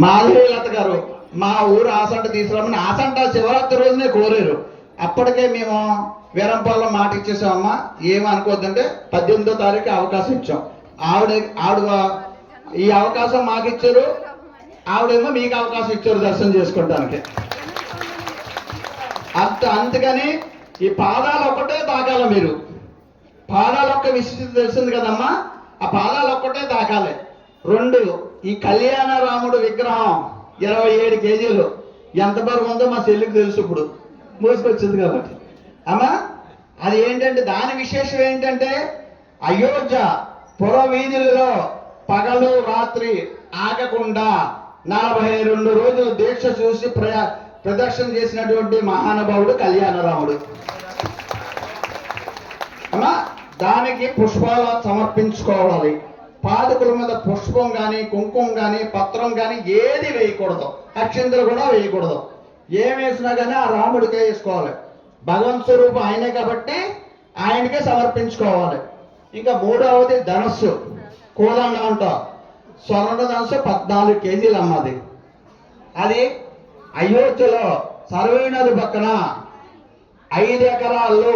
మాధవీలత గారు మా ఊరు ఆసంట తీసుకురామని ఆసంట శివరాత్రి రోజునే కోరారు. అప్పటికే మేము వీరంపాలలో మాట ఇచ్చేసామమ్మా, ఏమనుకోవద్దంటే 18వ తారీఖు అవకాశం ఇచ్చాం. ఆవిడ ఈ అవకాశం మాకు ఇచ్చారు, ఆవిడేమో మీకు అవకాశం ఇచ్చారు దర్శనం చేసుకోవడానికి. అందుకని ఈ పాదాలు ఒక్కటే తాకాలి. మీరు పాదాలు ఒక్క విశిష్టత తెలిసింది కదమ్మా, ఆ పాదాలు ఒక్కటే తాకాలి. 2, ఈ కళ్యాణ రాముడు విగ్రహం 27 కేజీలు ఎంత బరువు ఉందో మా చెల్లికి తెలుసు, ఇప్పుడు మోసుకొచ్చింది కాబట్టి. అమ్మా అది ఏంటంటే దాని విశేషం ఏంటంటే అయోధ్య పుర వీధులలో పగలు రాత్రి ఆగకుండా 42 రోజులు దీక్ష చూసి ప్రదర్శన చేసినటువంటి మహానుభావుడు కళ్యాణరాముడు. అమ్మా దానికి పుష్పాలు సమర్పించుకోవాలి. పాదుకుల మీద పుష్పం కానీ కుంకుమ కానీ పత్రం కానీ ఏది వేయకూడదు, అక్షింతలు కూడా వేయకూడదు. ఏం వేసినా కానీ ఆ రాముడికే వేసుకోవాలి. భగవంత్ స్వరూపం ఆయనే కాబట్టి ఆయనకే సమర్పించుకోవాలి. ఇంకా 3వది ధనస్సు, కోదండ అంటాం. స్వర్ణ ధనస్సు 14 కేజీలు అమ్మది. అది అయోధ్యలో సర్వే నది పక్కన 5 ఎకరాల్లో